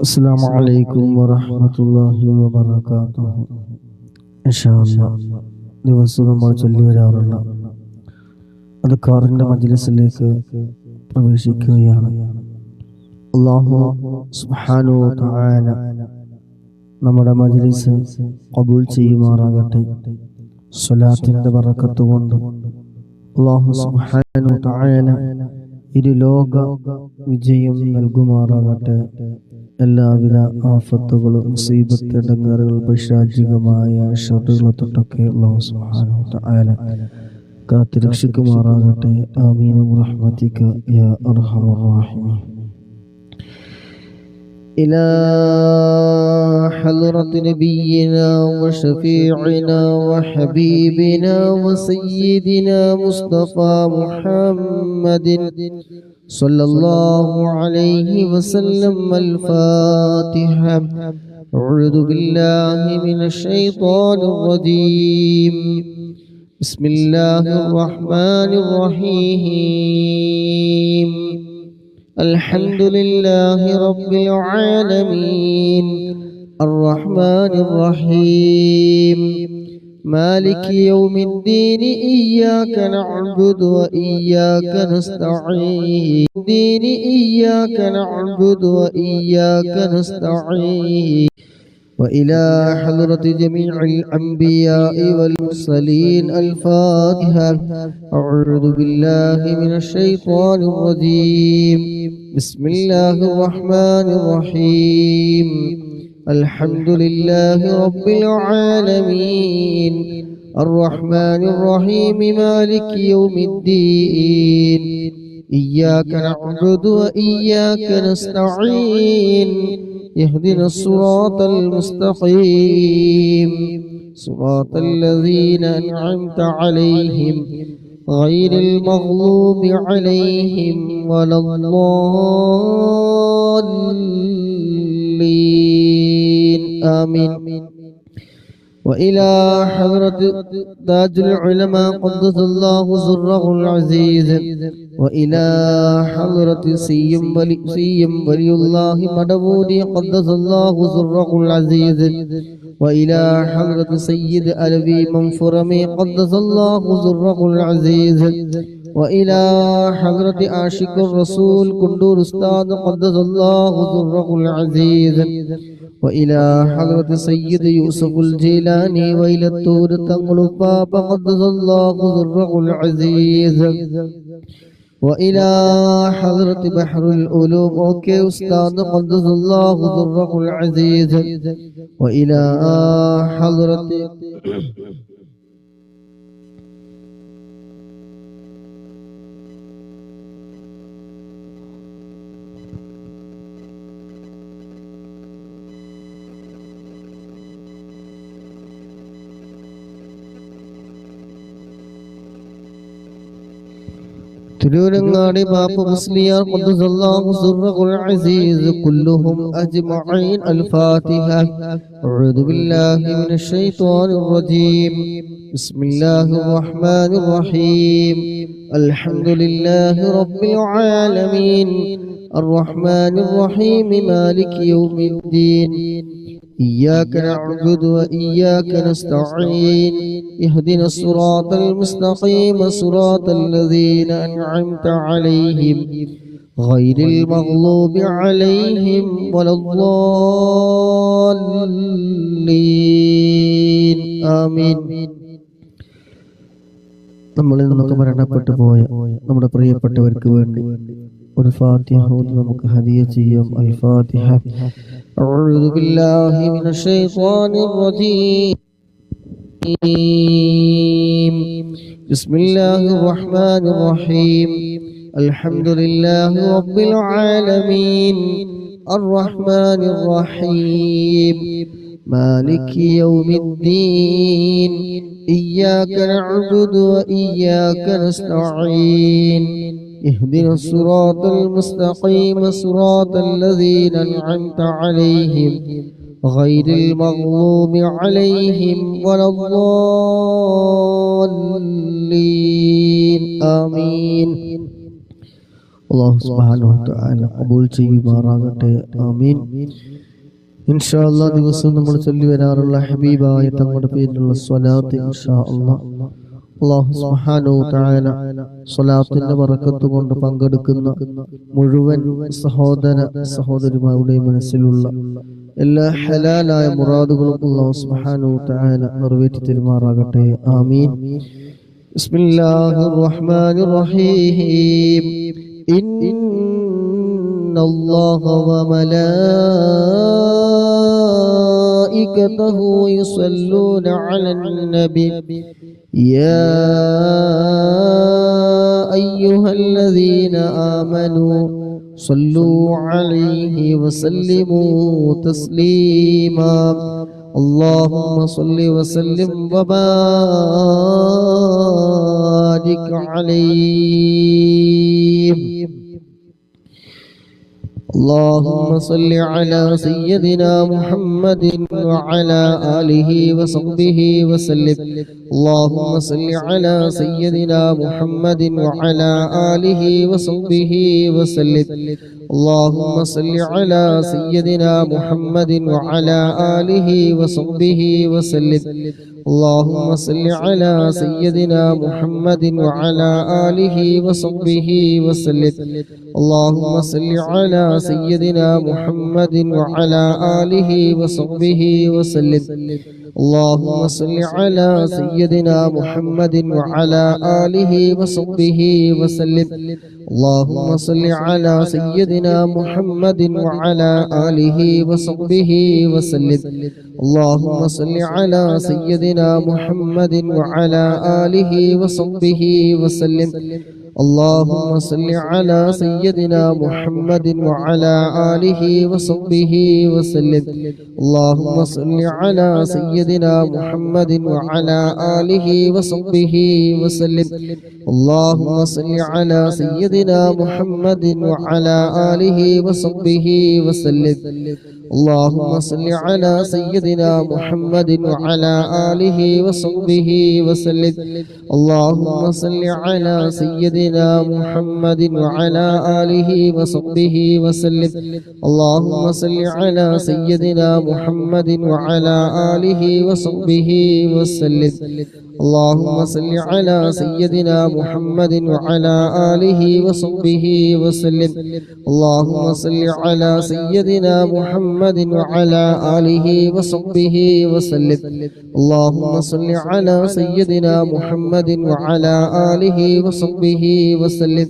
അസ്സലാമു അലൈക്കും വറഹ്മത്തുള്ളാഹി വബറകാതുഹു. ഇൻഷാ അല്ലാഹ് ദിവസവും നമ്മൾ ചൊല്ലി വരാറുള്ള അദ്കാറിന്റെ മജ്ലിസിലേക്ക് പ്രവേശിക്കുകയാണ്. അല്ലാഹു സുബ്ഹാനഹു വ തആല നമ്മുടെ മജ്ലിസ് ഖബൂൽ ചെയ്യുമാറാകട്ടെ. സ്വലാത്തിന്റെ ബറക്കത്ത് കൊണ്ട് അല്ലാഹു സുബ്ഹാനഹു വ തആല ഇരുലോക വിജയം നൽകുമാറാകട്ടെ. എല്ലാവിധ ആഫത്തുകളും മുസീബത്ത് ഇടങ്ങേറുകൾ പൈശാചികമായ ശർറുകളെ തൊട്ടൊക്കെ അല്ലാഹു സുബ്ഹാനഹു വ തആല കാത്തുരക്ഷിക്കുമാറാകട്ടെ. ആമീൻ ബിറഹ്മതിക യാ അർഹമർ റഹീമീൻ. إلى حضرة نبينا وشفيعنا وحبيبنا وسيدنا مصطفى محمد صلى الله عليه وسلم. الفاتحة. أعوذ بالله من الشيطان الرجيم. بسم الله الرحمن الرحيم. الحمد لله رب العالمين الرحمن الرحيم مالك يوم الدين. إياك نعبد وإياك نستعين. إياك نعبد وإياك نستعين. وإلى حضرة جميع الأنبياء والمرسلين. الفاتحة. أعوذ بالله من الشيطان الرجيم. بسم الله الرحمن الرحيم. الحمد لله رب العالمين الرحمن الرحيم مالك يوم الدين. إياك نعبد وإياك نستعين. اهدنا الصراط المستقيم صراط الذين أنعمت عليهم غير المغضوب عليهم ولا الضالين. آمين. وإلى حضرة تاج العلماء قدس الله سره العزيز. وإلى حضرة سيم ولي الله مدبودي قدس الله سره العزيز. وإلى حضرة سيد ألبي منفرمي قدس الله سره العزيز. وإلى حضرة عاشق الرسول كندور أستاذ قدس الله سره العزيز. وإلى حضرة سيد يوسف الجيلاني وإلى التور تنقل بابا قدس الله سره العزيز. وإلى حضرة بحر العلوم أوكي أستاذ قدس الله سره العزيز. وإلى حضرة തിരൂരങ്ങാടി ബാപ്പ മുസ്ലിയാർ ഖദ്ദസല്ലാഹു സിർറഹുൽ അസീസ് കുല്ലുഹും അജ്മഈൻ. അൽ-ഫാത്തിഹ. അഊദു ബില്ലാഹി മിനശ് ശൈത്വാനിർ റജീം. ബിസ്മില്ലാഹിർ റഹ്മാനിർ റഹീം. അൽഹംദുലില്ലാഹി റബ്ബിൽ ആലമീൻ അർറഹ്മാനിർ റഹീം മാലികി യൗമിദ്ദീൻ. إياك نعبد وإياك نستعين. اهدنا الصراط المستقيم صراط الذين أنعمت عليهم غير المغضوب عليهم ولا الضالين. آمين. നമ്മളിൽ നിന്നൊക്കെ മരണപ്പെട്ടു പോയ നമ്മുടെ പ്രിയപ്പെട്ടവർക്ക് വേണ്ടി ഒരു ഫാത്തിഹ നമുക്ക് ഹദിയ ചെയ്യാം. അൽ ഫാത്തിഹ. أعوذ بالله من الشيطان الرجيم. بسم الله الرحمن الرحيم. الحمد لله رب العالمين الرحمن الرحيم مالك يوم الدين. إياك نعبد وإياك نستعين. اهدنا الصراط المستقيم صراط الذين أنعمت عليهم غير المغضوب عليهم ولا الضالين. آمين. അല്ലാഹു സുബ്ഹാനഹു വ തആല ഖബൂൽ ചെയ്യുമാറാകട്ടെ. ആമീൻ. ഇൻഷാ അല്ലാഹ് ദിവസം നമ്മൾ ചൊല്ലി വരാറുള്ള ഹബീബായ തങ്ങളുടെ പേരിലുള്ള സ്വലാത്ത് ഇൻഷാ അല്ലാഹ് അല്ലാഹു സുബ്ഹാനഹു വ തആല സ്വലാത്തിന്റെ ബറക്കത്ത് കൊണ്ട് പങ്കെടുക്കുന്ന മുഴുവൻ സഹോദര സഹോദരിമാരുടെ മനസ്സിലുള്ള എല്ലാ ഹലാലായ മുറാദുകളും അല്ലാഹു സുബ്ഹാനഹു വ തആല നിറവേറ്റി തരുമാറാകട്ടെ. ആമീൻ. ബിസ്മില്ലാഹിർ റഹ്മാനിർ റഹീം. ഇന്നല്ലാഹ വ മലായികതഹു യുസല്ലൂന അലൻ നബി യാ അയ്യുഹല്ലദീന ആമനൂ സല്ലൂ അലൈഹി വസല്ലിമൂ തസ്ലീമാ. اللهم صل وسلم وبارك عليه. اللهم صل على سيدنا محمد وعلى آله وصحبه وسلم. اللهم صل على سيدنا محمد وعلى آله وصحبه وسلم. اللهم صل على سيدنا محمد وعلى آله وصحبه وسلم. اللهم صل على سيدنا محمد وعلى آله وصحبه وسلم. اللهم صل على سيدنا محمد وعلى آله وصحبه وسلم. اللهم صل على سيدنا محمد وعلى آله وصحبه وسلم. اللهم صل على سيدنا محمد وعلى آله وصحبه وسلم. اللهم صل على سيدنا محمد وعلى آله وصحبه وسلم. اللهم صل على سيدنا محمد وعلى آله وصحبه وسلم. اللهم صل على سيدنا محمد وعلى آله وصحبه وسلم. اللهم صل على سيدنا محمد وعلى آله وصحبه وسلم. اللهم صل على سيدنا محمد وعلى آله وصحبه وسلم. اللهم صل على سيدنا محمد وعلى آله وصحبه وسلم. اللهم صل على سيدنا محمد وعلى آله وصحبه وسلم. اللهم صل على سيدنا محمد وعلى آله وصحبه وسلم. اللهم صل على سيدنا محمد وعلى آله وصحبه وسلم. اللهم صل على سيدنا محمد وعلى آله وصحبه وسلم.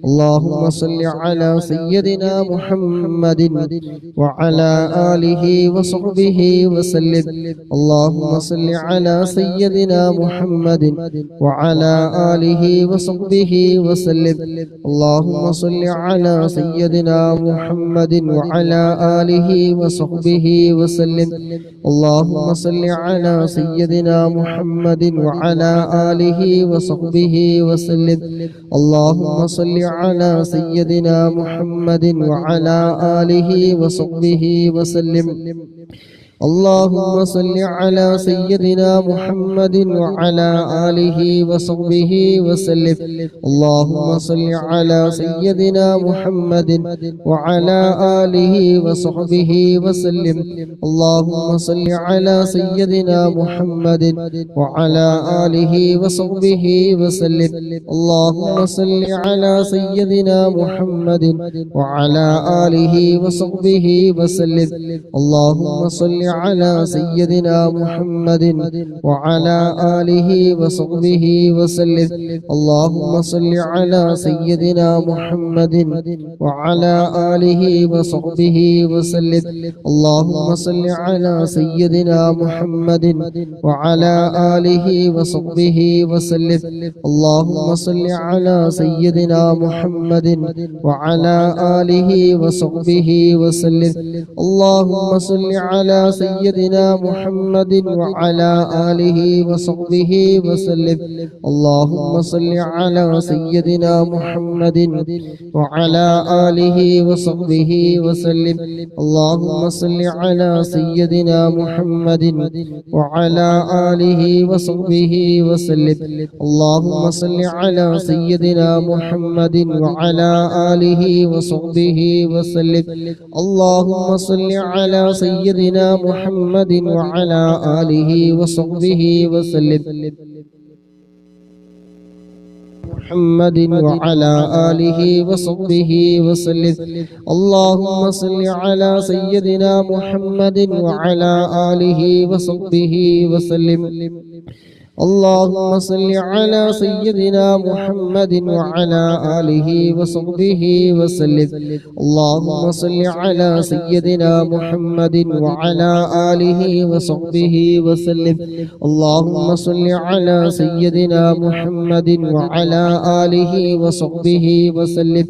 اللهم صل على سيدنا محمد وعلى آله وصحبه وسلم. اللهم صل على سيدنا محمد وعلى آله وصحبه وسلم. اللهم صل على سيدنا محمد وعلى آله وصحبه وسلم. اللهم صل على سيدنا محمد وعلى آله وصحبه وسلم. اللهم صل على سيدنا محمد وعلى آله وصحبه وسلم. اللهم صل على سيدنا محمد وعلى آله وصحبه وسلم. اللهم صل على سيدنا محمد وعلى آله وصحبه وسلم. اللهم صل على سيدنا محمد وعلى آله وصحبه وسلم. اللهم صل على سيدنا محمد وعلى آله وصحبه وسلم. اللهم صل على سيدنا محمد وعلى آله وصحبه وسلم. اللهم صل على سيدنا محمد وعلى آله وصحبه وسلم. اللهم صل على سيدنا محمد وعلى آله وصحبه وسلم. اللهم صل على سيدنا محمد وعلى آله وصحبه وسلم. اللهم صل على سيدنا محمد وعلى آله وصحبه وسلم اللهم صل على سيدنا محمد وعلى آله وصحبه وسلم اللهم صل على سيدنا محمد وعلى آله وصحبه وسلم اللهم صل على سيدنا محمد وعلى آله وصحبه وسلم اللهم صل على سيدنا محمد وعلى آله وصحبه وسلم محمد وعلى آله وصحبه وسلم اللهم صل على سيدنا محمد وعلى آله وصحبه وسلم اللهم صل على سيدنا محمد وعلى آله وصحبه وسلم اللهم صل على سيدنا محمد وعلى آله وصحبه وسلم اللهم صل على سيدنا محمد وعلى آله وصحبه وسلم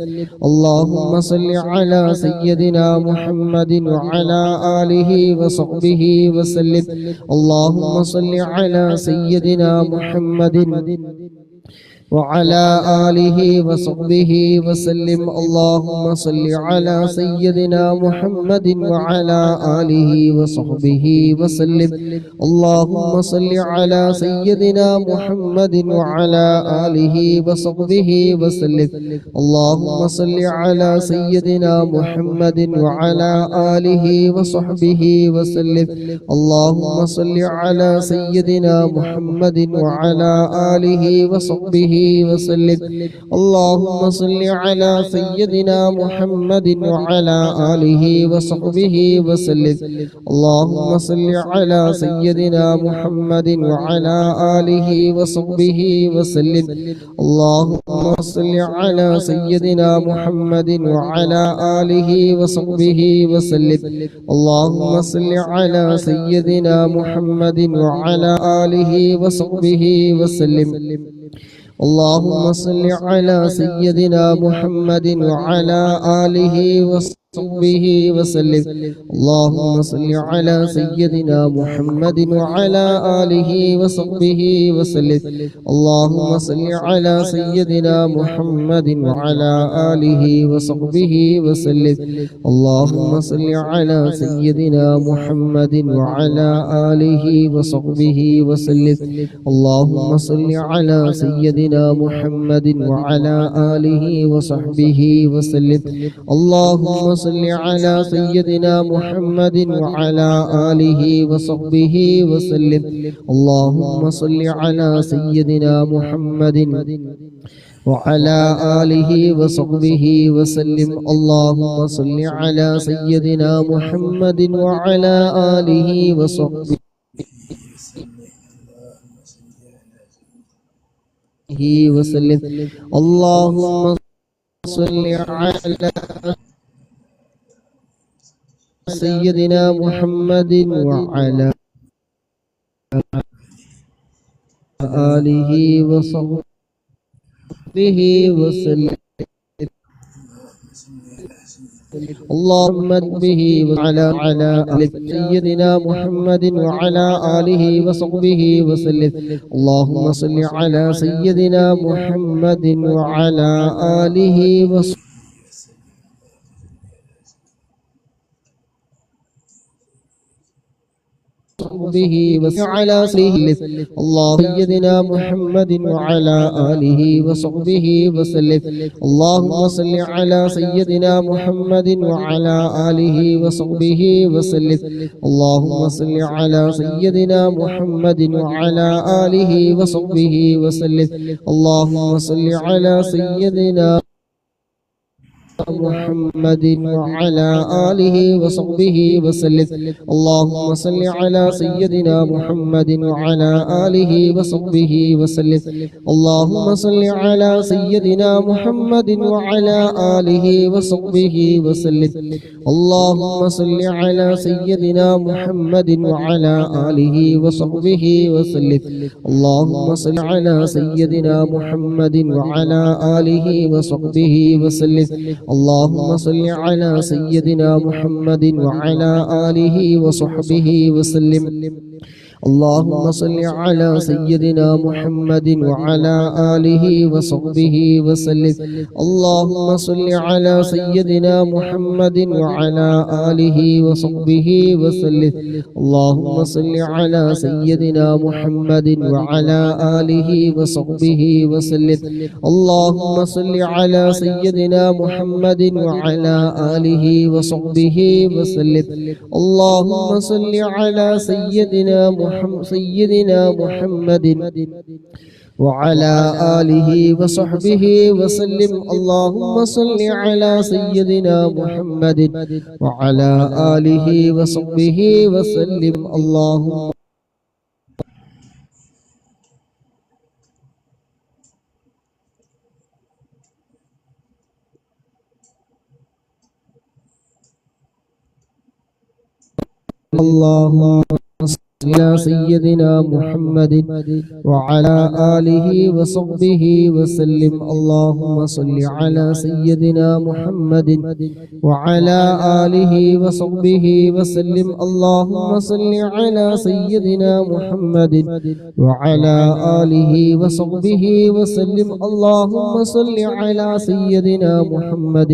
اللهم صل على سيدنا محمد وعلى آله وصحبه وسلم اللهم صل على سيدنا محمد وعلى آله وصحبه وسلم اللهم صل على سيدنا محمد وعلى آله وصحبه وسلم اللهم صل على سيدنا محمد وعلى آله وصحبه وسلم اللهم صل على سيدنا محمد وعلى آله وصحبه وسلم اللهم صل على سيدنا محمد وعلى آله وصحبه وسلم اللهم صل على سيدنا محمد وعلى آله وصحبه وسلم اللهم صل على سيدنا محمد وعلى آله وصحبه وسلم اللهم صل على سيدنا محمد وعلى آله وصحبه وسلم اللهم صل على سيدنا محمد وعلى آله وصحبه وسلم اللهم صل على سيدنا محمد وعلى آله وصحبه وسلم اللهم صل على سيدنا محمد وعلى آله وصحبه وسلم اللهم صل على سيدنا محمد وعلى آله وصحبه وسلم اللهم صل على سيدنا محمد وعلى آله وصحبه وسلم اللهم صل على سيدنا محمد وعلى آله وصحبه وسلم اللهم صل على سيدنا محمد وعلى آله وصحبه وسلم اللهم صل على سيدنا محمد وعلى آله وصحبه وسلم اللهم صل على سيدنا محمد وعلى آله وصحبه وسلم اللهم صل على سيدنا محمد وعلى آله وصحبه وسلم اللهم به وعلى سيدنا محمد وعلى آله وصحبه وسلم اللهم صل على سيدنا محمد وعلى آله وصحبه به وعلى الله سيدنا محمد وعلى آله وصحبه وسلم اللهم صل على سيدنا محمد وعلى آله وصحبه وسلم اللهم صل على سيدنا محمد وعلى آله وصحبه وسلم اللهم صل على سيدنا محمد وعلى آله وصحبه وسلم اللهم صل على سيدنا محمد وعلى آله وصحبه وسلم اللهم صل على سيدنا محمد وعلى آله وصحبه وسلم اللهم صل على سيدنا محمد وعلى آله وصحبه وسلم اللهم صل على سيدنا محمد وعلى آله وصحبه وسلم اللهم صل على سيدنا محمد وعلى آله وصحبه وسلم اللهم صل على سيدنا محمد وعلى آله وصحبه وسلم اللهم صل على سيدنا محمد وعلى آله وصحبه وسلم اللهم صل على سيدنا محمد وعلى آله وصحبه وسلم اللهم صل على سيدنا محمد وعلى آله وصحبه وسلم اللهم صل على سيدنا محمد وعلى آله وصحبه وسلم اللهم صل على سيدنا محمد وعلى آله وصحبه وسلم اللهم على سيدنا محمد وعلى آله وصحبه وسلم اللهم صل على سيدنا محمد وعلى آله وصحبه وسلم اللهم صل على سيدنا محمد وعلى آله وصحبه وسلم اللهم صل على سيدنا محمد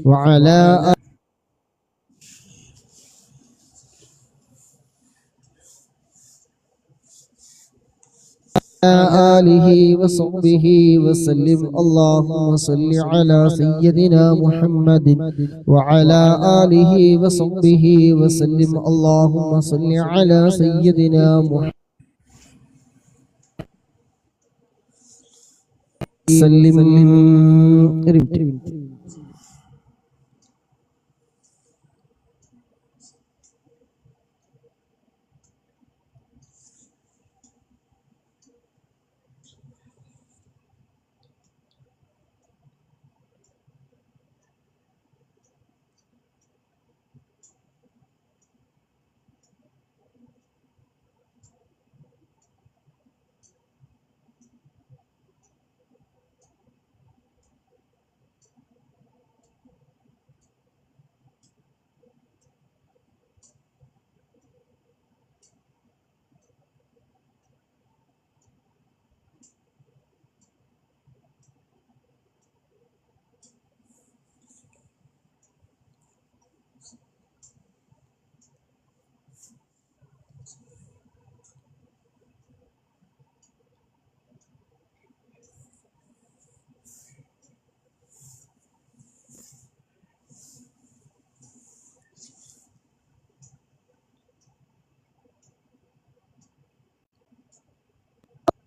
وعلى آله وصحبه وسلم اللهم صل على سيدنا محمد وعلى آله وصحبه وسلم اللهم صل على سيدنا محمد وسلم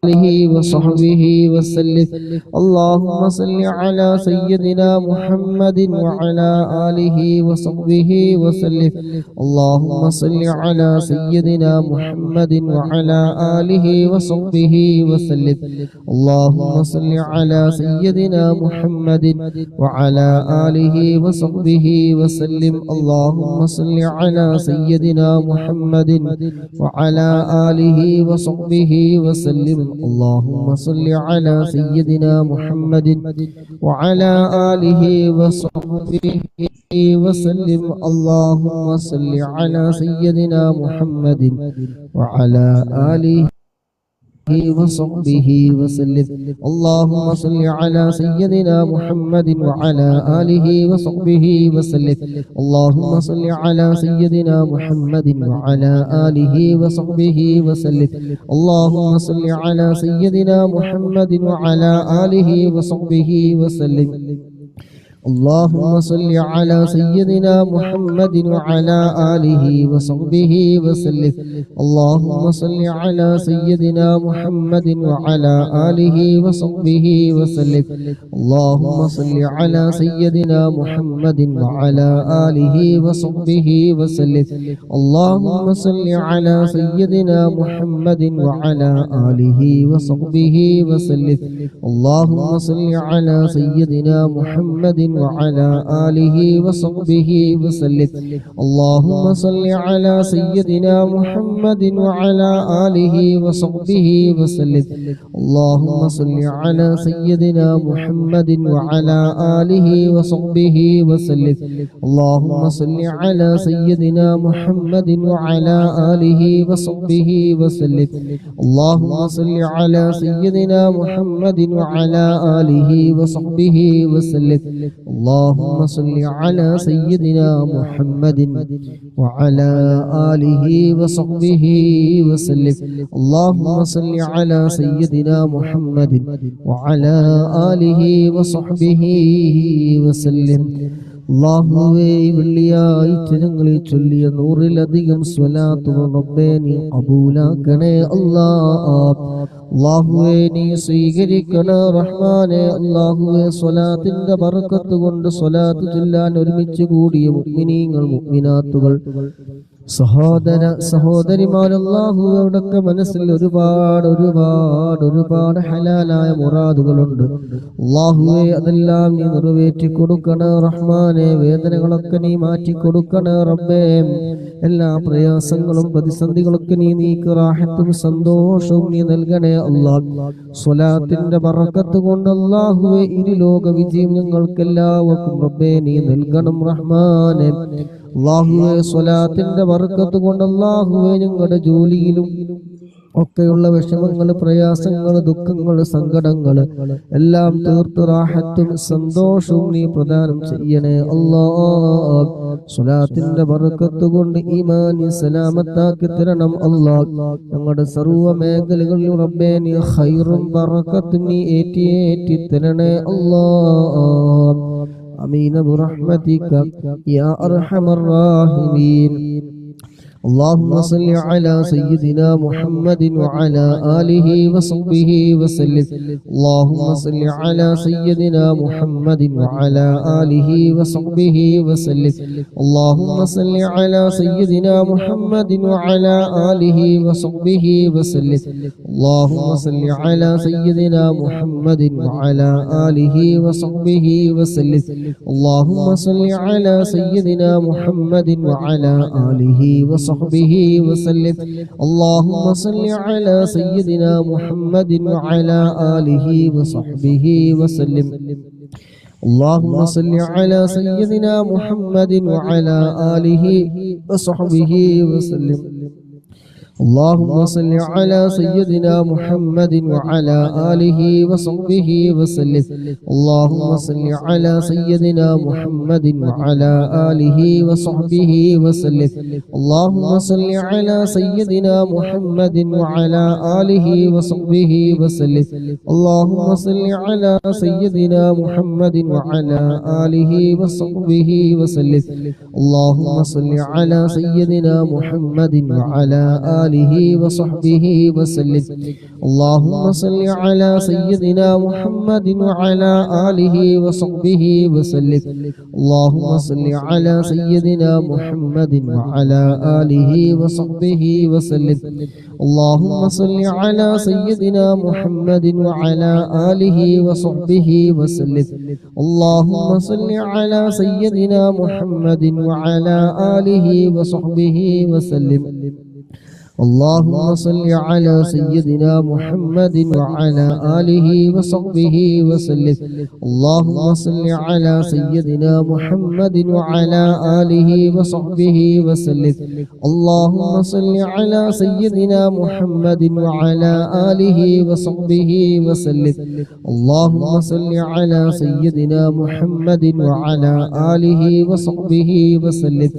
آله وصحبه وسلم اللهم صل على سيدنا محمد وعلى آله وصحبه وسلم اللهم صل على سيدنا محمد وعلى آله وصحبه وسلم اللهم صل على سيدنا محمد وعلى آله وصحبه وسلم اللهم صل على سيدنا محمد وعلى آله وصحبه وسلم اللهم صل على سيدنا محمد وعلى آله وصحبه وسلم اللهم صل على سيدنا محمد وعلى آله وصحبه وسلم اللهم صل على سيدنا محمد وعلى آله وصحبه وسلم اللهم صل على سيدنا محمد وعلى آله وصحبه وسلم اللهم صل على سيدنا محمد وعلى آله وصحبه وسلم اللهم صل على سيدنا محمد وعلى آله وصحبه وسلم اللهم صل على سيدنا محمد وعلى آله وصحبه وسلم اللهم صل على سيدنا محمد وعلى آله وصحبه وسلم اللهم صل على سيدنا محمد وعلى آله وصحبه وسلم اللهم صل على سيدنا محمد وعلى آله وصحبه وسلم اللهم صل على سيدنا محمد وعلى آله وصحبه وسلم اللهم صل على سيدنا محمد وعلى آله وصحبه وسلم اللهم صل على سيدنا محمد وعلى آله وصحبه وسلم اللهم صل على سيدنا محمد وعلى آله وصحبه وسلم اللهم صل على سيدنا محمد وعلى آله وصحبه وسلم اللهم صل على سيدنا محمد وعلى آله وصحبه وسلم അല്ലാഹുവേ വെള്ളിയാഴ്ച ഞങ്ങളിൽ ചൊല്ലിയ 100-ലധികം സ്വലാത്തുകൾ റബ്ബേ നീ ഖബൂലാക്കണേ അല്ലാഹുവേ നീ സ്വീകരിക്കണേ റഹ്മാനേ അല്ലാഹുവേ സ്വലാത്തിന്റെ ബർക്കത്ത് കൊണ്ട് സ്വലാത്ത് ചൊല്ലാൻ ഒരുമിച്ച് കൂടിയ മുഅ്മിനീങ്ങൾ മുഅ്മിനാത്തുകൾ സഹോദര സഹോദരിമാർ അല്ലാഹുവോടൊക്കെ മനസ്സിൽ ഒരുപാട് ഹലാലായ മുറാദുകളുണ്ട് അല്ലാഹുവേ അതെല്ലാം നീ നിറവേറ്റി കൊടുക്കണേ റഹ്മാനേ വേദനകളൊക്കെ നീ മാറ്റി കൊടുക്കണേ റബ്ബേ എല്ലാ പ്രയാസങ്ങളും പ്രതിസന്ധികളൊക്കെ നീ നീക്ക് റാഹത്തും സന്തോഷവും നീ നൽകണേ അല്ലാഹ് സ്വലാത്തിന്റെ ബറക്കത്ത് കൊണ്ട് അല്ലാഹുവേ ഇരുലോക വിജയം ഞങ്ങൾക്കെല്ലാവർക്കും റബ്ബേ നീ നൽകണം റഹ്മാനേ അല്ലാഹുവേ സ്വലാത്തിന്റെ ബർക്കത്ത് കൊണ്ട് അല്ലാഹുവേ ഞങ്ങളുടെ ജോലിയിലും ഒക്കെയുള്ള വിഷമങ്ങൾ പ്രയാസങ്ങൾ ദുഃഖങ്ങൾ സങ്കടങ്ങൾ എല്ലാം തീർത്ത് റാഹത്തും സന്തോഷവും നീ പ്രദാനം ചെയ്യണേ അല്ലാഹ് സ്വലാത്തിന്റെ ബർക്കത്ത് കൊണ്ട് ഈമാനി സലാമത്താക്കി തരണം അല്ലാഹ് ഞങ്ങളുടെ സർവ്വ മേഖലകളിലും റബ്ബേ നീ ഖൈറും ബർക്കത്തും നീ ഏറ്റി തരണേ അല്ലാഹ് آمين برحمتك يا أرحم الراحمين اللهم صل على سيدنا محمد وعلى آله وصحبه وسلم اللهم صل على سيدنا محمد وعلى آله وصحبه وسلم اللهم صل على سيدنا محمد وعلى آله وصحبه وسلم اللهم صل على سيدنا محمد وعلى آله وصحبه وسلم اللهم صل على سيدنا محمد وعلى آله وصحبه وسلم اللهم صل على سيدنا محمد وعلى آله وصحبه وسلم اللهم صل على سيدنا محمد وعلى آله وصحبه وسلم اللهم صل على سيدنا محمد وعلى آله وصحبه وسلم اللهم صل على سيدنا محمد وعلى آله وصحبه وسلم اللهم صل على سيدنا محمد وعلى آله وصحبه وسلم اللهم صل على سيدنا محمد وعلى آله وصحبه وسلم اللهم صل على سيدنا محمد وعلى آله وصحبه وسلم اللهم صل على سيدنا محمد وعلى آله وصحبه وسلم اللهم صل على سيدنا محمد وعلى آله وصحبه وسلم اللهم صل على سيدنا محمد وعلى آله وصحبه وسلم اللهم صل على سيدنا محمد وعلى آله وصحبه وسلم اللهم صل على سيدنا محمد وعلى آله وصحبه وسلم اللهم صل على سيدنا محمد وعلى آله وصحبه وسلم اللهم صل على سيدنا محمد وعلى آله وصحبه وسلم اللهم صل على سيدنا محمد وعلى آله وصحبه وسلم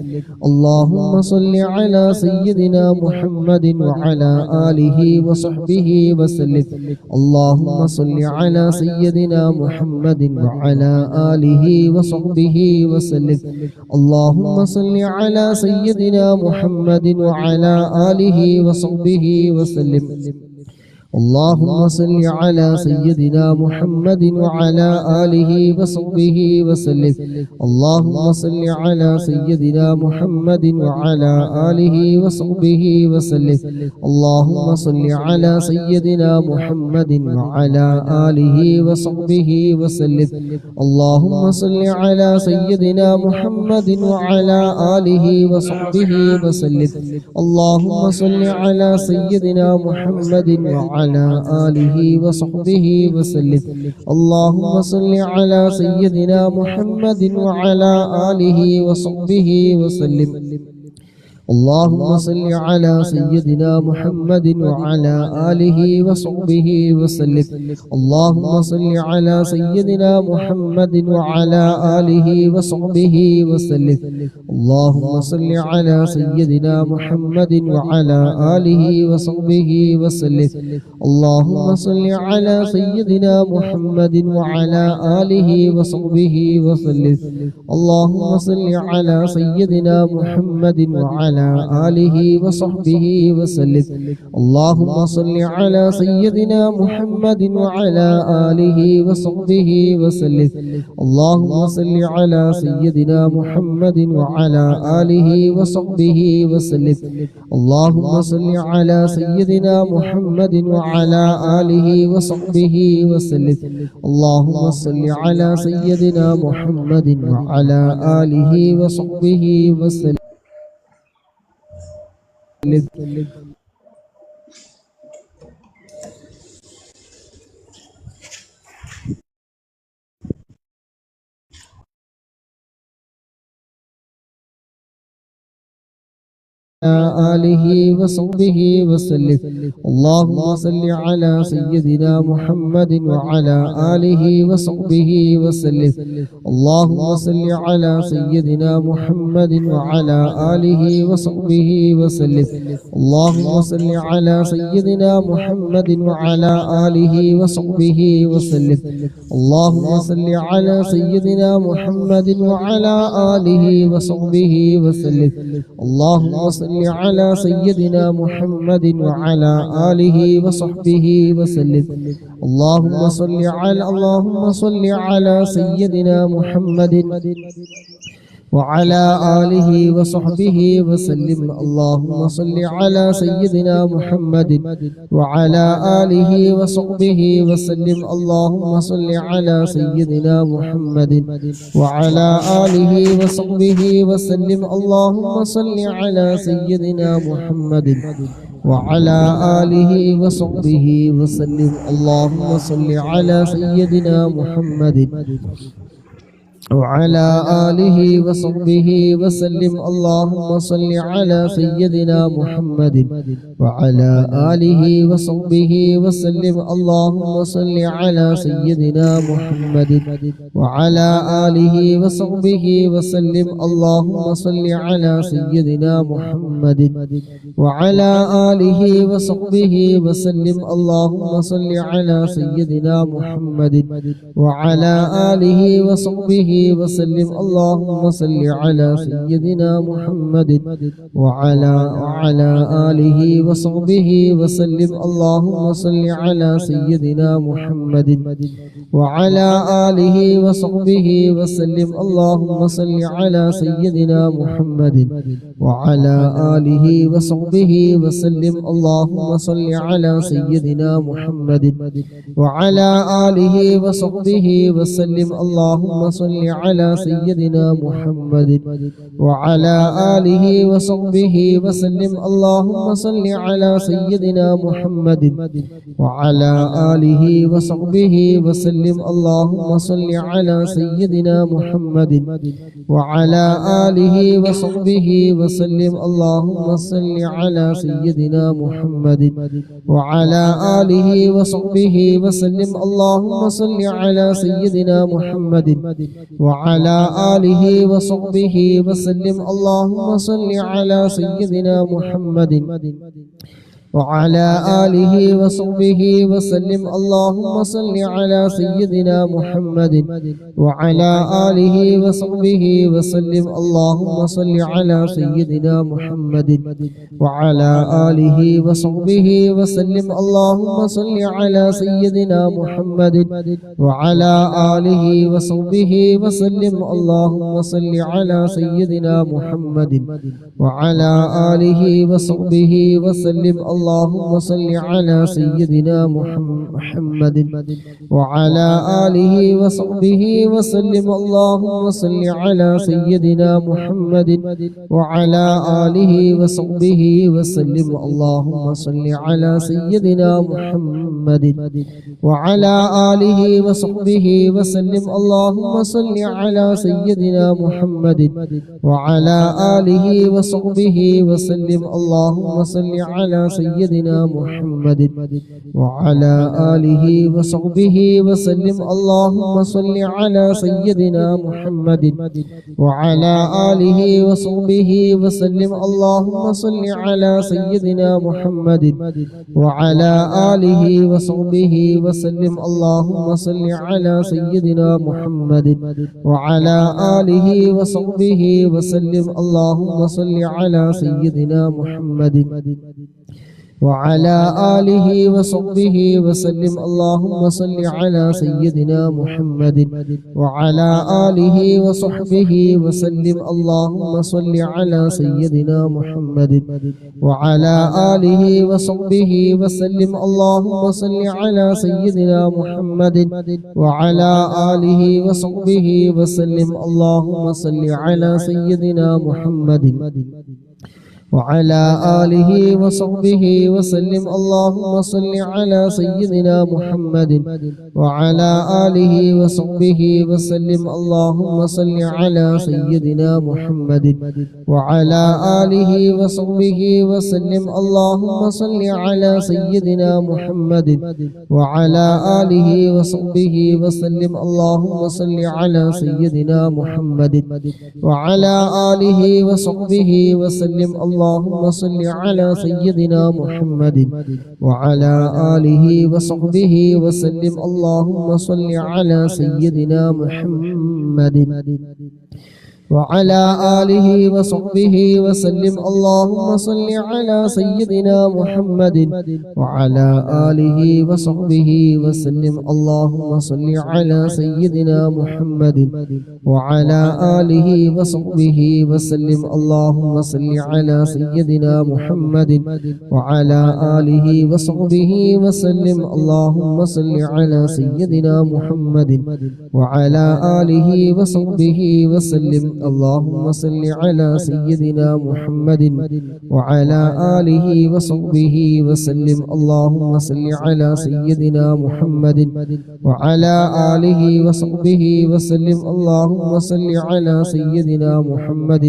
اللهم صل على سيدنا محمد وعلى آله وصحبه وسلم اللهم صل على سيدنا محمد وعلى آله وصحبه وسلم اللهم صل على سيدنا محمد وعلى آله وصحبه وسلم اللهم صل على سيدنا محمد وعلى آله وصحبه وسلم اللهم صل على سيدنا محمد وعلى آله وصحبه وسلم اللهم صل على سيدنا محمد وعلى آله وصحبه وسلم اللهم صل على سيدنا محمد وعلى آله وصحبه وسلم اللهم صل على سيدنا محمد وعلى آله وصحبه وسلم اللهم صل على سيدنا محمد وعلى آله وصحبه وسلم اللهم صل على سيدنا محمد وعلى آله وصحبه وسلم اللهم صل على سيدنا محمد وعلى آله وصحبه وسلم اللهم صل على سيدنا محمد وعلى آله وصحبه وسلم اللهم صل على سيدنا محمد وعلى آله وصحبه وسلم اللهم صل على سيدنا محمد وعلى آله وصحبه وسلم اللهم صل على سيدنا محمد وعلى آله وصحبه وسلم اللهم صل على سيدنا محمد وعلى آله وصحبه وسلم اللهم صل على سيدنا محمد وعلى آله وصحبه وسلم اللهم صل على سيدنا محمد وعلى آله وصحبه وسلم آله وصحبه وسلم اللهم صل على سيدنا محمد وعلى آله وصحبه وسلم اللهم صل على سيدنا محمد وعلى آله وصحبه وسلم اللهم صل على سيدنا محمد وعلى آله وصحبه وسلم اللهم صل على سيدنا محمد وعلى آله وصحبه وسلم اللهم صل على سيدنا محمد وعلى آله وصحبه وسلم اللهم صل على سيدنا محمد وعلى آله وصحبه وسلم اللهم صل على سيدنا محمد وعلى آله وصحبه وسلم اللهم صل على سيدنا محمد وعلى آله وصحبه وسلم اللهم صل على سيدنا محمد وعلى آله وصحبه وسلم اللهم صل على سيدنا محمد وعلى آله وصحبه وسلم اللهم صل على سيدنا محمد وعلى آله وصحبه وسلم اللهم صل على سيدنا محمد وعلى آله وصحبه وسلم اللهم صل على سيدنا محمد وعلى آله وصحبه وسلم اللهم صل على سيدنا محمد وعلى آله وصحبه وسلم اللهم صل على سيدنا محمد وعلى آله وصحبه وسلم اللهم صل على سيدنا محمد وعلى آله وصحبه وسلم اللهم صل على سيدنا محمد وعلى آله وصحبه وسلم اللهم صل على سيدنا محمد وعلى آله وصحبه وسلم اللهم صل على سيدنا محمد وعلى آله وصحبه وسلم اللهم صل على سيدنا محمد وعلى آله وصحبه وسلم اللهم صل على سيدنا محمد وعلى آله وصحبه وسلم اللهم صل على سيدنا محمد وعلى آله وصحبه وسلم اللهم صل على سيدنا محمد وعلى آله وصحبه وسلم اللهم صل على سيدنا محمد وعلى آله وصحبه وسلم اللهم صل على سيدنا محمد وعلى آله وصحبه وسلم اللهم صل على سيدنا محمد وعلى آله وصحبه وسلم اللهم صل على سيدنا محمد وعلى آله وصحبه وسلم اللهم صل على سيدنا محمد وعلى آله وصحبه وسلم اللهم صل على سيدنا محمد وعلى آله وصحبه وسلم اللهم صل على سيدنا محمد وعلى آله وصحبه وسلم اللهم صل على سيدنا محمد وعلى آله وصحبه وسلم اللهم صل على سيدنا محمد وعلى آله وصحبه وسلم اللهم صل على سيدنا محمد وعلى آله وصحبه وسلم اللهم صل على سيدنا محمد وعلى آله وصحبه وسلم اللهم صل على سيدنا محمد وعلى آله وصحبه وسلم اللهم صل على سيدنا محمد وعلى آله وصحبه وسلم اللهم صل على سيدنا محمد وعلى آله وصحبه وسلم اللهم صل على سيدنا محمد وعلى آله وصحبه وسلم اللهم صل على سيدنا محمد وعلى آله وصحبه وسلم اللهم صل على سيدنا محمد وعلى آله وصحبه وسلم اللهم صل على سيدنا محمد وعلى آله وصحبه وسلم اللهم صل على سيدنا محمد وعلى آله وصحبه وسلم اللهم صل على سيدنا محمد وعلى آله وصحبه وسلم اللهم صل على سيدنا محمد وعلى آله وصحبه وسلم اللهم صل على سيدنا محمد وعلى آله وصحبه وسلم اللهم صل على سيدنا محمد وعلى آله وصحبه وسلم اللهم صل على سيدنا محمد وعلى آله وصحبه وسلم اللهم صل على سيدنا محمد وعلى آله وصحبه وسلم اللهم صل على سيدنا محمد وعلى آله وصحبه وسلم اللهم صل على سيدنا محمد وعلى آله وصحبه وسلم اللهم صل على سيدنا محمد وعلى آله وصحبه وسلم اللهم صل على سيدنا محمد وعلى آله وصحبه وسلم اللهم صل على سيدنا محمد وعلى آله وصحبه وسلم اللهم صل على سيدنا محمد وعلى آله وصحبه وسلم اللهم صل على سيدنا محمد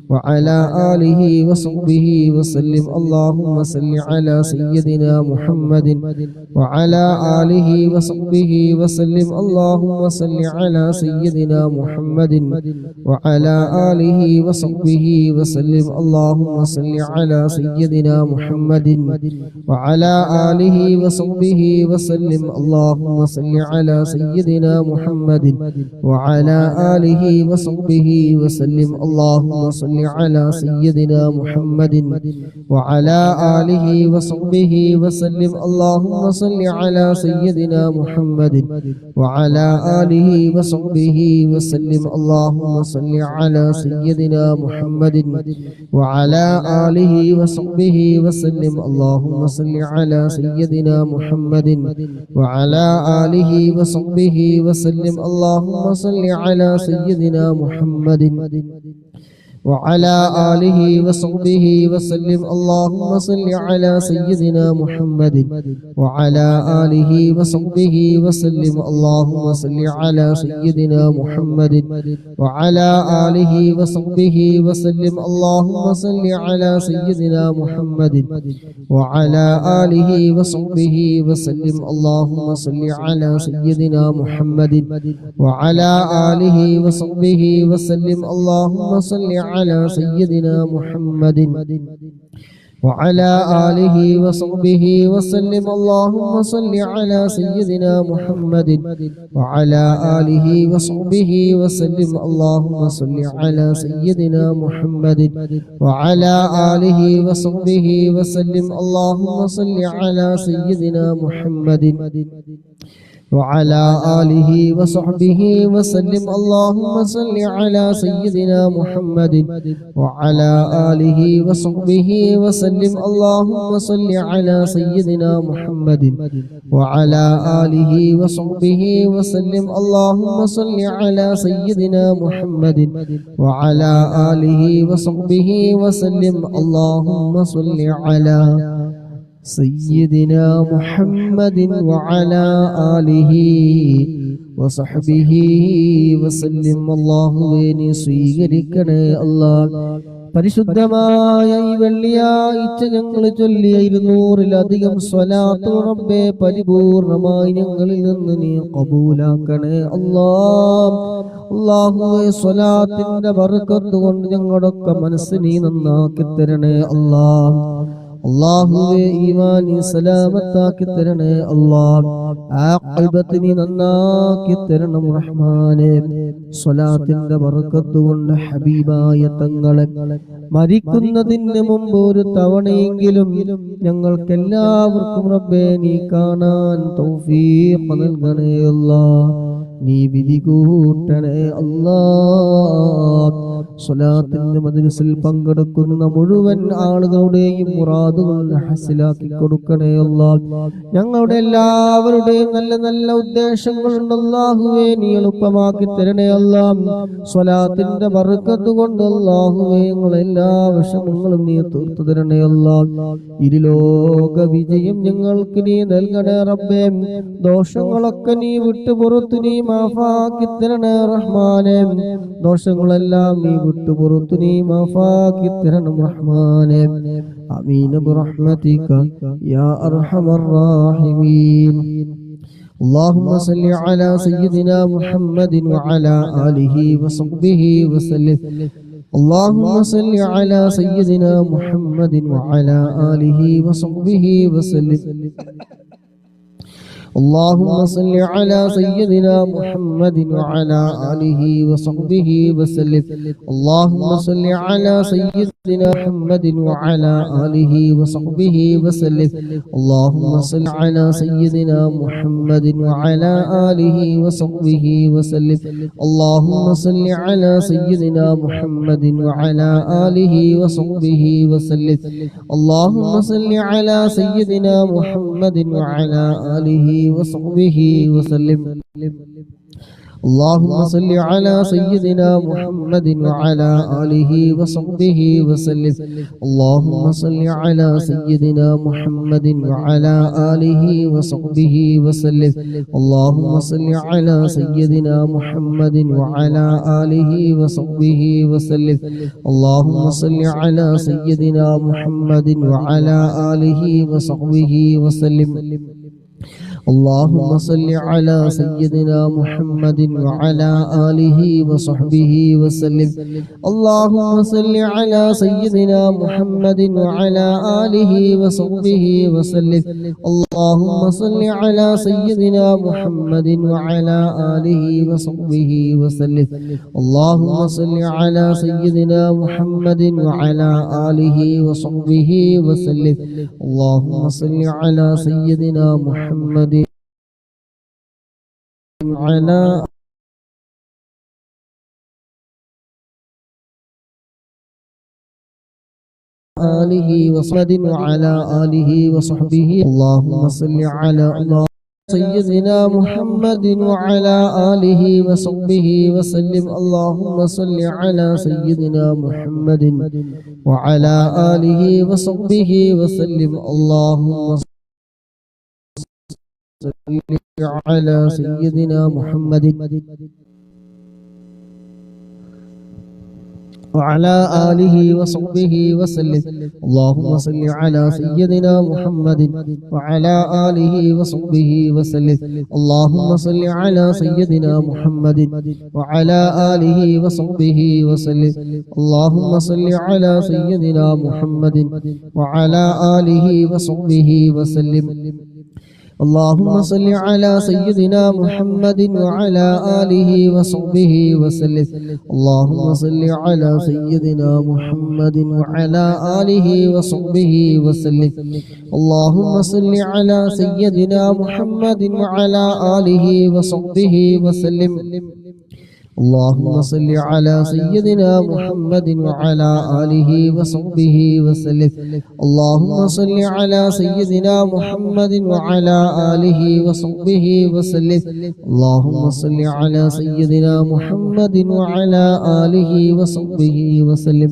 وعلى آله وصحبه وسلم اللهم صل على سيدنا محمد وعلى آله وصحبه وسلم اللهم صل على سيدنا محمد وعلى آله وصحبه وسلم اللهم صل على سيدنا محمد وعلى آله وصحبه وسلم اللهم صل على سيدنا محمد وعلى آله وصحبه وسلم اللهم صل على سيدنا محمد وعلى آله وصحبه وسلم اللهم صل على سيدنا محمد وعلى آله وصحبه وسلم اللهم صل على سيدنا محمد وعلى آله وصحبه وسلم اللهم صل على سيدنا محمد وعلى آله وصحبه وسلم اللهم صل على سيدنا محمد وعلى آله وصحبه وسلم اللهم صل على سيدنا محمد وعلى آله وصحبه وسلم اللهم صل على سيدنا محمد وعلى آله وصحبه وسلم اللهم صل على سيدنا محمد وعلى آله وصحبه وسلم اللهم صل على سيدنا محمد وعلى آله وصحبه وسلم اللهم صل على سيدنا محمد وعلى آله وصحبه وسلم اللهم صل على سيدنا محمد وعلى آله وصحبه وسلم اللهم صل على سيدنا محمد وعلى آله وصحبه وسلم اللهم صل على سيدنا محمد وعلى آله وصحبه وسلم اللهم صل على سيدنا محمد وعلى آله وصحبه وسلم اللهم صل على سيدنا محمد وعلى آله وصحبه وسلم اللهم صل على سيدنا محمد وعلى آله وصحبه وسلم അല്ലാഹുവേ നീ സ്വീകരിക്കണേ അല്ലാഹ് പരിശുദ്ധമായ ഈ വെള്ളിയാഴ്ച ഞങ്ങൾ ചൊല്ലിയ 200-ലധികം സ്വലാത്ത് റബ്ബേ പരിപൂർണമായി ഞങ്ങളിൽ നിന്ന് നീ ഖബൂലാക്കണേ അല്ലാഹ് അല്ലാഹുവേ സ്വലാത്തിന്റെ ബർക്കത്ത് കൊണ്ട് ഞങ്ങളുടെയൊക്കെ മനസ്സ് നീ നന്നാക്കി തരണേ അല്ലാഹ് അല്ലാഹുവേ ഈമാനി സലാമത്താക്കി തരണേ അല്ലാഹ് ആഖിബത്ത് നീ നന്നാക്കി തരണം റഹ്മാനേ സ്വലാത്തിന്റെ ബർക്കത്ത് കൊണ്ട് ഹബീബായ തങ്ങളെ മരിക്കുന്നതിന് മുമ്പ് ഒരു തവണയെങ്കിലും ഞങ്ങൾക്കെല്ലാവർക്കും റബ്ബേ നീ കാണാൻ തൗഫീഖ് നൽകണേ അല്ലാഹ് നീ വിധി കൂട്ടണേ അല്ലാഹ് സ്വലാത്തിന്റെ മജ്ലിസിൽ പങ്കെടുക്കുന്ന മുഴുവൻ ആളുകളുടെയും മുറാദുകൾ ഹസിലാക്കി കൊടുക്കണേ അല്ലാഹ് ഞങ്ങളുടെ എല്ലാവരുടെയും നല്ല നല്ല ഉദ്ദേശങ്ങളുണ്ട് അല്ലാഹുവേ നീ എളുപ്പമാക്കി തരണേ അല്ലാഹ് സ്വലാത്തിന്റെ ബർക്കത്ത് കൊണ്ട് അല്ലാഹുവേ ഞങ്ങളുടെ എല്ലാ വിഷമങ്ങളും നീ തീർത്തു തരണേ അല്ലാഹ് ഇരുലോക വിജയം ഞങ്ങൾക്ക് നീ നൽകണേ റബ്ബേ ദോഷങ്ങളൊക്കെ നീ വിട്ടുപുറത്തു നീ മാഫാക്കി തരണേ റഹ്മാനേ ദോഷങ്ങളെല്ലാം നീ വിട്ടുപുറത്തു നീ മാഫാക്കി തരണം റഹ്മാനേ ആമീൻ ബിറഹ്മതിക യാ അർഹമർ റഹീമീൻ اللهم صل على سيدنا محمد وعلى آله وصحبه وسلم اللهم صل على سيدنا محمد وعلى آله وصحبه وسلم اللهم صل على سيدنا محمد وعلى آله وصحبه وسلم اللهم صل على سيدنا محمد وعلى آله وصحبه وسلم اللهم صل على سيدنا محمد وعلى آله وصحبه وسلم اللهم صل على سيدنا محمد وعلى آله وصحبه وسلم اللهم صل على سيدنا محمد وعلى آله وصحبه وسلم اللهم صل على سيدنا محمد وعلى آله وصحبه وسلم اللهم صل على سيدنا محمد وعلى آله وصحبه وسلم اللهم صل على سيدنا محمد وعلى آله وصحبه وسلم اللهم صل على سيدنا محمد وعلى آله وصحبه وسلم اللهم صل على سيدنا محمد وعلى آله وصحبه وسلم اللهم صل على سيدنا محمد وعلى آله وصحبه وسلم اللهم صل على سيدنا محمد وعلى آله وصحبه وسلم اللهم صل على سيدنا محمد وعلى آله وصحبه وسلم اللهم صل على سيدنا محمد على آله وصحبه وعلى آله وصحبه اللهم صل على سيدنا محمد وعلى آله وصحبه وسلم اللهم صل على سيدنا محمد وعلى آله وصحبه وسلم اللهم صل على سيدنا محمد وعلى آله وصحبه وسلم. اللهم صل على سيدنا محمد وعلى آله وصحبه وسلم. اللهم صل على سيدنا محمد وعلى آله وصحبه وسلم. اللهم صل على سيدنا محمد وعلى آله وصحبه وسلم. اللهم صل على سيدنا محمد وعلى آله وصحبه وسلم. اللهم صل على سيدنا محمد وعلى آله وصحبه وسلم. اللهم صل على سيدنا محمد وعلى آله وصحبه وسلم. اللهم صل على سيدنا محمد وعلى آله وصحبه وسلم. اللهم صل على سيدنا محمد وعلى آله وصحبه وسلم. اللهم صل على سيدنا محمد وعلى آله وصحبه وسلم.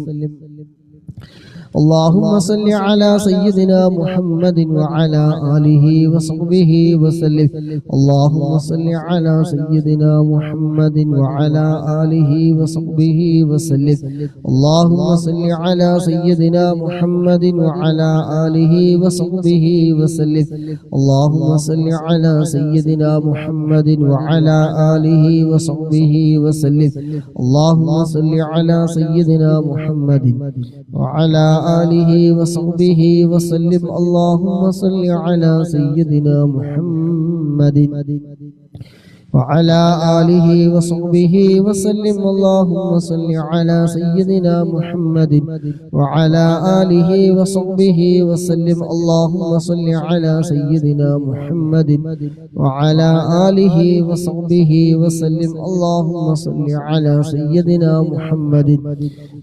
اللهم صل على سيدنا محمد وعلى آله وصحبه وسلم. اللهم صل على سيدنا محمد وعلى آله وصحبه وسلم. اللهم صل على سيدنا محمد وعلى آله وصحبه وسلم. اللهم صل على سيدنا محمد وعلى آله وصحبه وسلم. اللهم صل على سيدنا محمد وعلى آله وصحبه وسلم. اللهم صل على سيدنا محمد وعلى آله وصحبه وسلم. اللهم صل على سيدنا محمد وعلى آله وصحبه وسلم. اللهم صل على سيدنا محمد وعلى آله وصحبه وسلم. اللهم صل على سيدنا محمد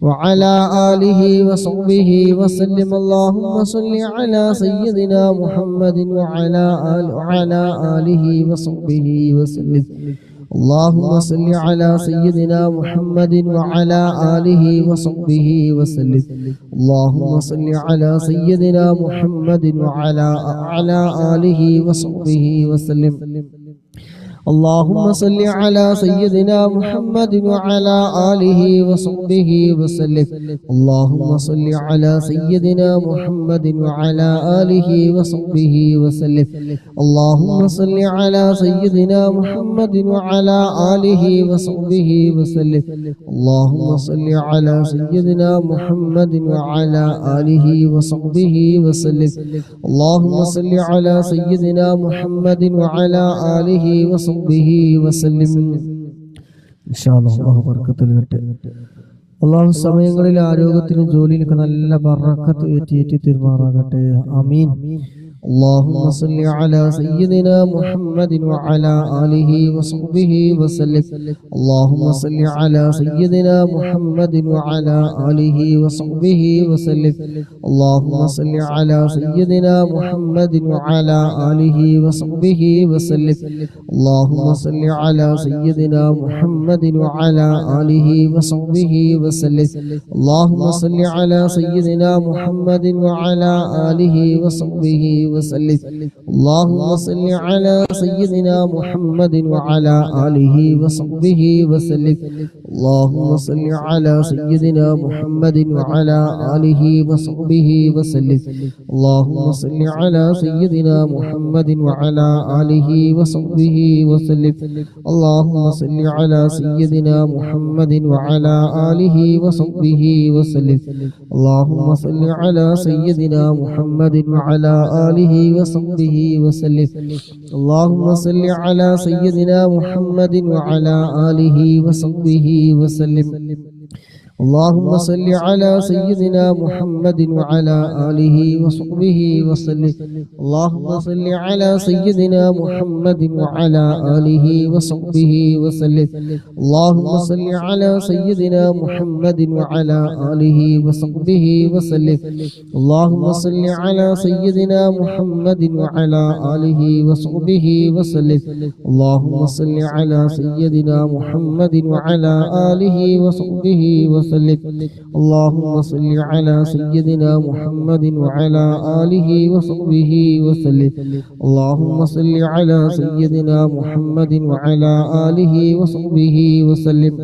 وعلى آله وصحبه وسلم. اللهم صل على سيدنا محمد وعلى آله وصحبه وسلم. اللهم صل على سيدنا محمد وعلى آله وصحبه وسلم. اللهم صل على سيدنا محمد وعلى آله وصحبه وسلم. اللهم صل على سيدنا محمد وعلى آله وصحبه وسلم. اللهم صل على سيدنا محمد وعلى آله وصحبه وسلم. اللهم صل على سيدنا محمد وعلى آله وصحبه وسلم. اللهم صل على سيدنا محمد وعلى آله وصحبه وسلم. اللهم صل على سيدنا محمد وعلى آله وصحبه വസല്ലം. ഇൻഷാ അല്ലാഹ് അല്ലാഹു ബർക്കത്ത് നൽകട്ടെ. അല്ലാഹു സമയങ്ങളിൽ ആരോഗ്യത്തിനും ജോലിയിലൊക്കെ നല്ല ബറക്കത്ത് ഏറ്റി തീർമാറാകട്ടെ. ആമീൻ. اللهم صل على سيدنا محمد وعلى آله وصحبه وسلم. اللهم صل على سيدنا محمد وعلى آله وصحبه وسلم. اللهم صل على سيدنا محمد وعلى آله وصحبه وسلم. اللهم صل على سيدنا محمد وعلى آله وصحبه وسلم. اللهم صل على سيدنا محمد وعلى آله وصحبه وسلم. اللهم صل على سيدنا محمد وعلى آله وصحبه وسلم. اللهم صل على سيدنا محمد وعلى آله وصحبه وسلم. اللهم صل على سيدنا محمد وعلى آله وصحبه وسلم. اللهم صل على سيدنا محمد وعلى آله وصحبه وسلم. اللهم صل على سيدنا محمد وعلى آله وصحبه وسلم. اللهم صل على سيدنا محمد وعلى آله وصحبه وسلم. اللهم صل على سيدنا محمد وعلى آله وصحبه وسلم. اللهم صل على سيدنا محمد وعلى آله وصحبه وسلم. اللهم صل على سيدنا محمد وعلى آله وصحبه وسلم. اللهم صل على سيدنا محمد وعلى آله وصحبه وسلم. اللهم صل على سيدنا محمد وعلى آله وصحبه وسلم. اللهم صل على سيدنا محمد وعلى آله وصحبه وسلم. اللهم صل على سيدنا محمد وعلى آله وصحبه وسلم.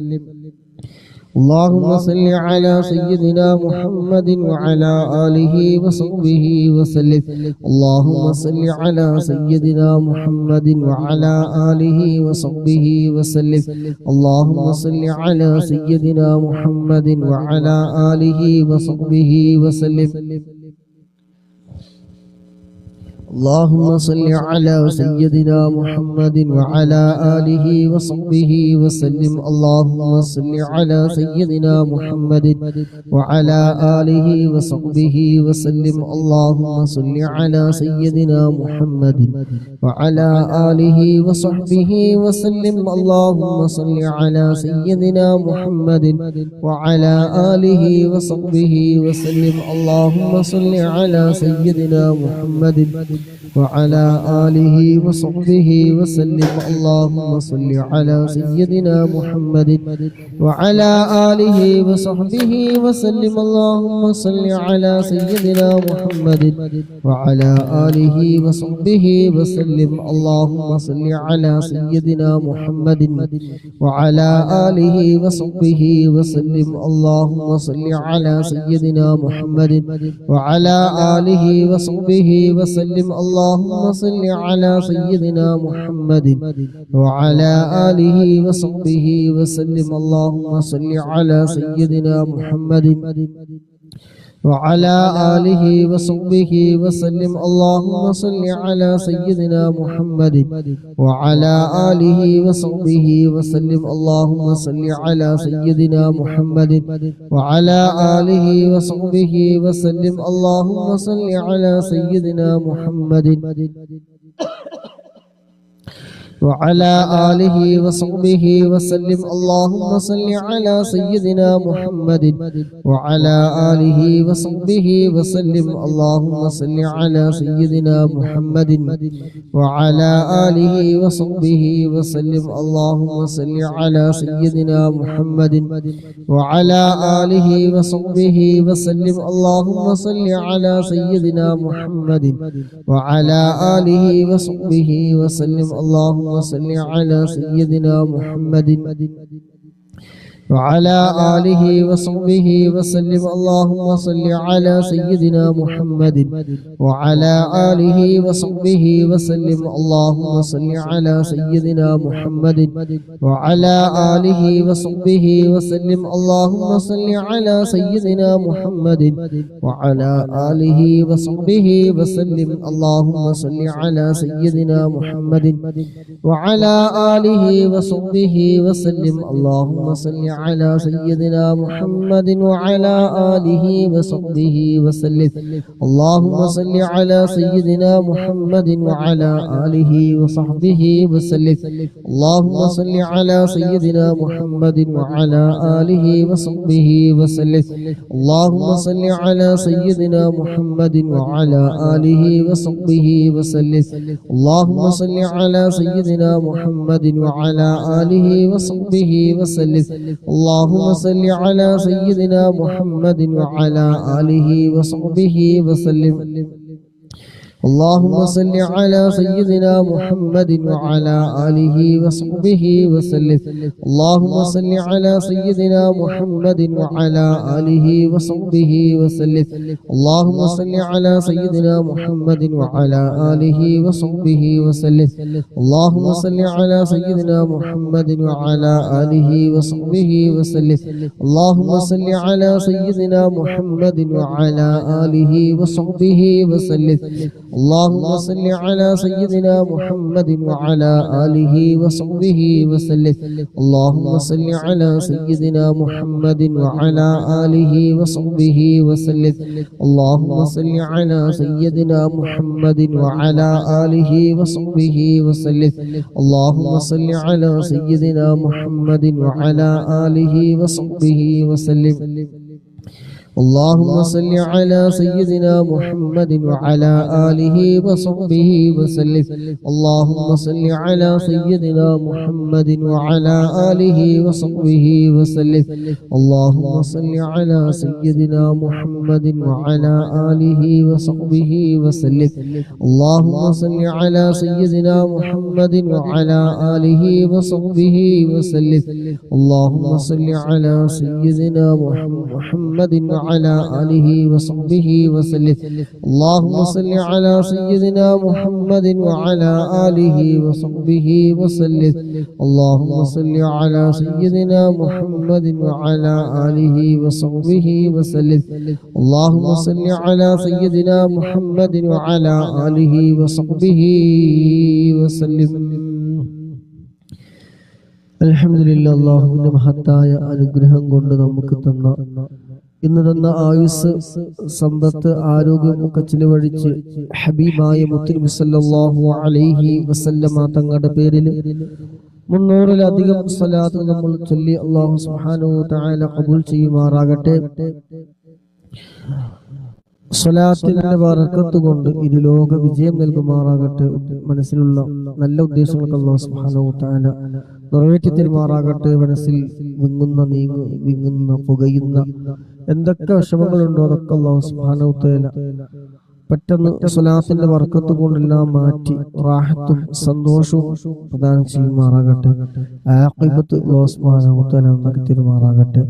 اللهم صل على سيدنا محمد وعلى آله وصحبه وسلم. اللهم صل على سيدنا محمد وعلى آله وصحبه وسلم. اللهم صل على سيدنا محمد وعلى آله وصحبه وسلم. اللهم صل على سيدنا محمد وعلى آله وصحبه وسلم. اللهم صل على سيدنا محمد وعلى آله وصحبه وسلم. اللهم صل على سيدنا محمد وعلى آله وصحبه وسلم. اللهم صل على سيدنا محمد وعلى آله وصحبه وسلم. اللهم صل على سيدنا محمد وعلى آله وصحبه وسلم. اللهم صل على سيدنا محمد وعلى آله وصحبه وسلم. اللهم صل على سيدنا محمد وعلى آله وصحبه وسلم. اللهم صل على سيدنا محمد وعلى آله وصحبه وسلم. اللهم صل على سيدنا محمد وعلى آله وصحبه وسلم. اللهم صل على سيدنا محمد وعلى آله وصحبه وسلم. اللهم صل على سيدنا محمد وعلى آله وصحبه وسلم. اللهم صل على سيدنا محمد وعلى آله وصحبه وسلم. اللهم صل على سيدنا محمد وعلى آله وصحبه وسلم. اللهم صل على سيدنا محمد وعلى آله وصحبه وسلم. اللهم صل على سيدنا محمد وعلى آله وصحبه وسلم. اللهم صل على سيدنا محمد وعلى آله وصحبه وسلم. اللهم صل على سيدنا محمد وعلى آله وصحبه وسلم. اللهم صل على سيدنا محمد وعلى آله وصحبه وسلم. اللهم صل على سيدنا محمد وعلى آله وصحبه وسلم. اللهم صل على سيدنا محمد وعلى آله وصحبه وسلم. اللهم صل على سيدنا محمد وعلى آله وصحبه وسلم. اللهم صل على سيدنا محمد وعلى آله وصحبه وسلم. اللهم صل على سيدنا محمد وعلى آله وصحبه وسلم. اللهم صل على سيدنا محمد وعلى آله وصحبه وسلم. اللهم صل على سيدنا محمد وعلى آله وصحبه وسلم. اللهم صل على سيدنا محمد وعلى آله وصحبه وسلم. اللهم صل على سيدنا محمد وعلى آله وصحبه وسلم. اللهم صل على سيدنا محمد وعلى آله وصحبه وسلم. اللهم صل على سيدنا محمد وعلى آله وصحبه وسلم. اللهم صل على سيدنا محمد وعلى آله وصحبه وسلم. اللهم صل على سيدنا محمد وعلى آله وصحبه وسلم. اللهم صل على سيدنا محمد وعلى آله وصحبه وسلم. اللهم صل على سيدنا محمد وعلى آله وصحبه وسلم. اللهم صل على سيدنا محمد وعلى آله وصحبه وسلم. اللهم صل على سيدنا محمد وعلى آله وصحبه وسلم. اللهم صل على سيدنا محمد وعلى آله وصحبه وسلم. اللهم صل على سيدنا محمد وعلى آله وصحبه وسلم. اللهم صل على سيدنا محمد وعلى آله وصحبه وسلم. اللهم صل على سيدنا محمد وعلى آله وصحبه وسلم اللهم صل على سيدنا محمد وعلى آله وصحبه وسلم اللهم صل على سيدنا محمد وعلى آله وصحبه وسلم اللهم صل على سيدنا محمد وعلى آله وصحبه وسلم اللهم صل على سيدنا محمد وعلى آله وصحبه وسلم اللهم صل على سيدنا محمد وعلى آله وصحبه وسلم اللهم صل على سيدنا محمد وعلى آله وصحبه وسلم اللهم صل على سيدنا محمد وعلى آله وصحبه وسلم. അൽഹംദുലില്ലാഹ്, അല്ലാഹുവിന്റെ മഹത്തായ അനുഗ്രഹം കൊണ്ട് നമുക്ക് ഇന്ന് തന്ന ആയുസ്, സമ്പത്ത്, ആരോഗ്യമൊക്കെ ചിലവഴിച്ച് ഹബീബായ മുത്തുനബി സല്ലല്ലാഹു അലൈഹി വസല്ലമ തങ്ങളുടെ പേരിൽ 300-ലധികം സ്വലാത്ത് നമ്മൾ ചൊല്ലി അല്ലാഹു സുബ്ഹാനഹു വ തആല ഖബൂൽ ചെയ്യുമാറാകട്ടെ. സ്വലാത്തിന്റെ ബറക്കത്ത് കൊണ്ട് ഇരുലോക വിജയം നൽകുമാറാകട്ടെ. മനസ്സിലുള്ള നല്ല ഉദ്ദേശങ്ങൾക്ക് അല്ലാഹു സുബ്ഹാനഹു വ തആല നിറവേറ്റി തരുമാറാകട്ടെ. മനസ്സിൽ വിങ്ങുന്ന പുകയുന്ന എന്തൊക്കെ വിഷമങ്ങളുണ്ടോ അതൊക്കെ അല്ലാഹു സുബ്ഹാനഹു വ തആല പെട്ടെന്ന് സ്വലാത്തിന്റെ ബർക്കത്ത് കൊണ്ടെല്ലാം മാറ്റി റാഹത്തും സന്തോഷവും പ്രദാനം ചെയ്യുമാറാകട്ടെ. ആഖിബത്ത് അല്ലാഹു സുബ്ഹാനഹു വ തആല നമുക്ക് തരുമാറാകട്ടെ.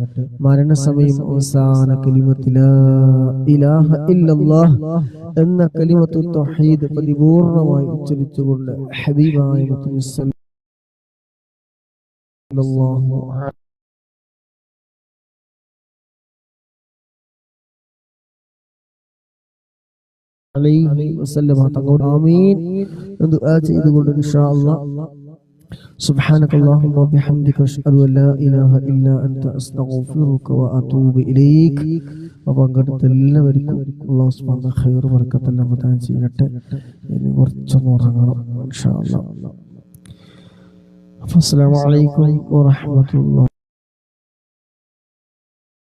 മരണസമയം അവസാന കലിമത്ത് ലാ ഇലാഹ ഇല്ലല്ലാഹ് എന്ന കലിമത്ത് തൗഹീദ് പരിപൂർണമായി ഉച്ചരിച്ചുകൊണ്ട് ഹബീബായ മുത്തുനബി സല്ലല്ലാഹു അലൈഹി വസല്ലമ തങ്ങളോട് ആമീൻ എന്ന് ദുആ ചെയ്തുകൊണ്ട് ഇൻഷാ അല്ലാഹ് സുബ്ഹാനകല്ലാഹുമ്മ വബിഹംദിക അഷ്ഹദു അൻ ലാ ഇലാഹ ഇല്ലാ അൻത അസ്തഗ്ഫിറുക വഅതൂബു ഇലൈക്. പങ്കെടുത്ത എല്ലാവർക്കും അല്ലാഹു സുബ്ഹാനഹു വ തആല ഖൈർ ബർക്കത്തെല്ലാം പ്രദാനം ചെയ്യട്ടെ. ഇനി കുറച്ചൊന്ന് ഉറങ്ങണം ഇൻഷാ അല്ലാഹ്. അസ്സലാമു അലൈക്കും വറഹ്മത്തുള്ളാഹി.